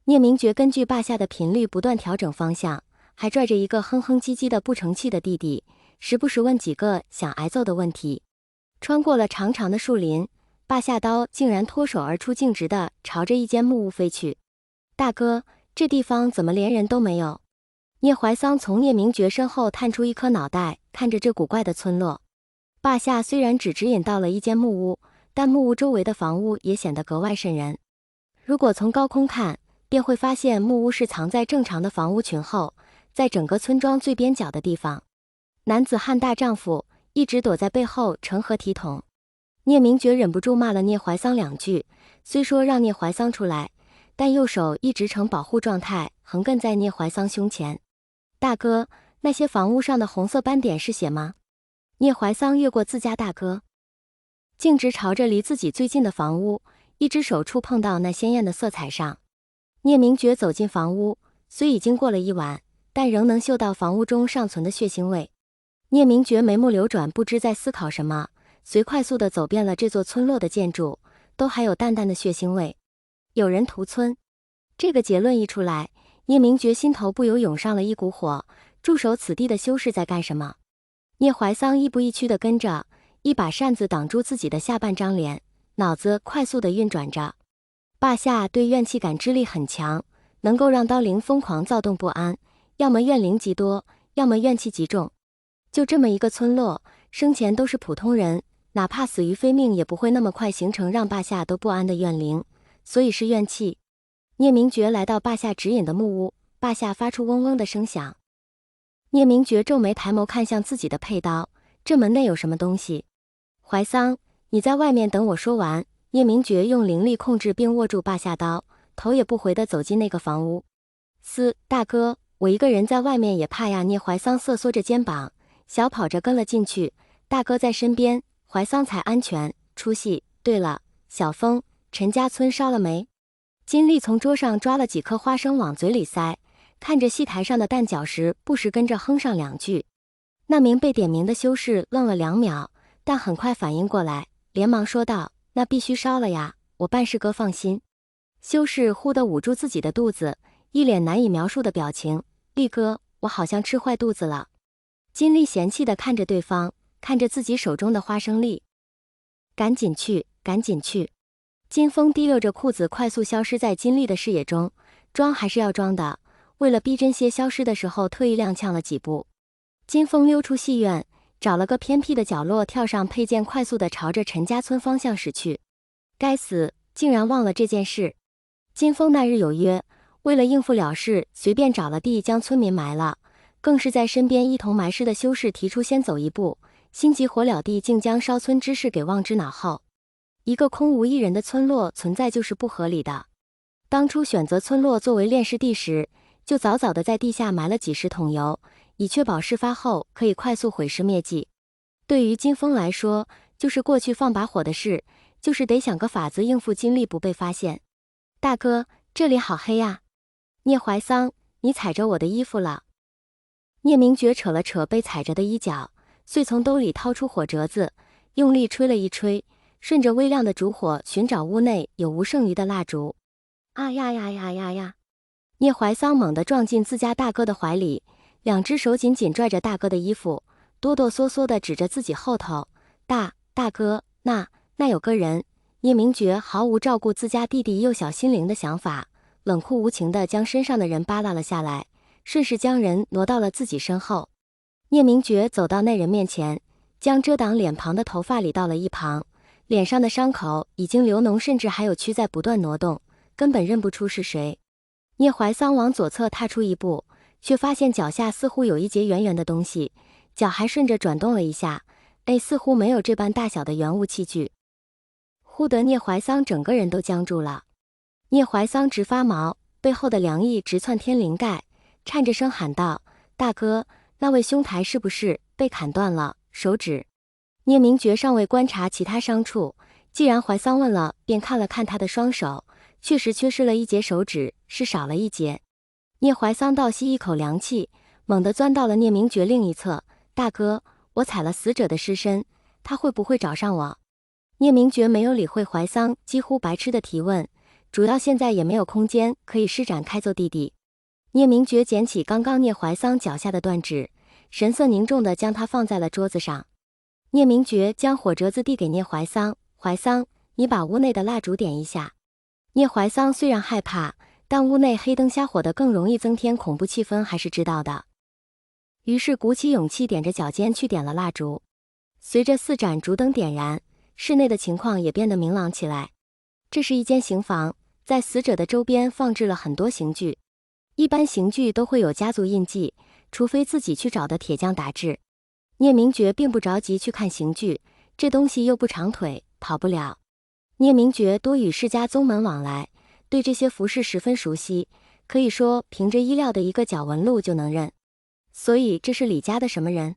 聂明觉根据霸下的频率不断调整方向，还拽着一个哼哼唧唧的不成器的弟弟，时不时问几个想挨揍的问题。穿过了长长的树林，霸下刀竟然脱手而出，径直地朝着一间木屋飞去。大哥，这地方怎么连人都没有？聂怀桑从聂明觉身后探出一颗脑袋，看着这古怪的村落。霸下虽然只指引到了一间木屋，但木屋周围的房屋也显得格外瘆人。如果从高空看，便会发现木屋是藏在正常的房屋群后，在整个村庄最边角的地方。男子汉大丈夫，一直躲在背后成何体统？聂明觉忍不住骂了聂怀桑两句，虽说让聂怀桑出来，但右手一直呈保护状态，横亘在聂怀桑胸前。大哥，那些房屋上的红色斑点是血吗？聂怀桑越过自家大哥，径直朝着离自己最近的房屋，一只手触碰到那鲜艳的色彩上。聂明觉走进房屋，虽已经过了一晚，但仍能嗅到房屋中尚存的血腥味。聂明觉眉目流转，不知在思考什么，遂快速地走遍了这座村落的建筑，都还有淡淡的血腥味。有人屠村。这个结论一出来，聂明觉心头不由涌上了一股火，驻守此地的修士在干什么？聂怀桑亦步亦趋地跟着，一把扇子挡住自己的下半张脸，脑子快速地运转着。霸下对怨气感知力很强，能够让刀灵疯狂躁动不安，要么怨灵极多，要么怨气极重。就这么一个村落，生前都是普通人，哪怕死于非命，也不会那么快形成让霸下都不安的怨灵，所以是怨气。聂明觉来到霸下指引的木屋，霸下发出嗡嗡的声响。聂明觉皱眉抬眸看向自己的佩刀，这门内有什么东西？怀桑，你在外面等我说完。聂明觉用灵力控制并握住霸下刀，头也不回地走进那个房屋。大哥，我一个人在外面也怕呀。聂怀桑瑟缩着肩膀，小跑着跟了进去。大哥在身边，怀桑才安全。出息。对了，小峰，陈家村烧了没？金丽从桌上抓了几颗花生往嘴里塞，看着戏台上的蛋饺时，不时跟着哼上两句。那名被点名的修士愣了2秒，但很快反应过来，连忙说道：那必须烧了呀，我办事哥放心。修士忽地捂住自己的肚子，一脸难以描述的表情。力哥，我好像吃坏肚子了。金丽嫌弃地看着对方，看着自己手中的花生粒。赶紧去，赶紧去。金风提溜着裤子快速消失在金丽的视野中，装还是要装的，为了逼真些消失的时候特意踉跄了几步。金风溜出戏院，找了个偏僻的角落，跳上佩剑，快速地朝着陈家村方向驶去。该死，竟然忘了这件事。金风那日有约，为了应付了事，随便找了地将村民埋了，更是在身边一同埋尸的修士提出先走一步，心急火燎地竟将烧村之事给忘之脑后。一个空无一人的村落存在就是不合理的。当初选择村落作为炼尸地时，就早早的在地下埋了几十桶油，以确保事发后可以快速毁尸灭迹。对于金风来说，就是过去放把火的事，就是得想个法子应付金丽不被发现。大哥，这里好黑呀。聂怀桑，你踩着我的衣服了。聂明觉扯了扯被踩着的衣角，遂从兜里掏出火折子，用力吹了一吹，顺着微亮的烛火寻找屋内有无剩余的蜡烛。啊呀呀呀呀呀！聂怀桑猛地撞进自家大哥的怀里，两只手紧紧拽着大哥的衣服，哆哆嗦嗦地指着自己后头。大哥，那有个人。聂明觉毫无照顾自家弟弟幼小心灵的想法，冷酷无情地将身上的人扒拉了下来，顺势将人挪到了自己身后。聂明觉走到那人面前，将遮挡脸庞的头发理到了一旁，脸上的伤口已经流脓，甚至还有蛆在不断挪动，根本认不出是谁。聂怀桑往左侧踏出一步，却发现脚下似乎有一截圆圆的东西，脚还顺着转动了一下，似乎没有这般大小的圆物器具。忽得聂怀桑整个人都僵住了。聂怀桑直发毛，背后的凉意直窜天灵盖，颤着声喊道：大哥，那位兄台是不是被砍断了手指？聂明觉尚未观察其他伤处，既然怀桑问了，便看了看他的双手，确实缺失了一截手指，是少了一截。聂怀桑倒吸一口凉气，猛地钻到了聂明觉另一侧。大哥，我踩了死者的尸身，他会不会找上我？聂明觉没有理会怀桑几乎白痴的提问，主要现在也没有空间可以施展开揍弟弟。聂明觉捡起刚刚聂怀桑脚下的断指，神色凝重地将它放在了桌子上。聂明觉将火折子递给聂怀桑，怀桑，你把屋内的蜡烛点一下。聂怀桑虽然害怕，但屋内黑灯瞎火的更容易增添恐怖气氛，还是知道的。于是鼓起勇气踮着脚尖去点了蜡烛。随着4盏烛灯点燃，室内的情况也变得明朗起来。这是一间刑房，在死者的周边放置了很多刑具。一般刑具都会有家族印记，除非自己去找的铁匠打制。聂明觉并不着急去看刑具，这东西又不长腿，跑不了。聂明觉多与世家宗门往来，对这些服饰十分熟悉，可以说凭着衣料的一个角纹路就能认。所以这是李家的什么人？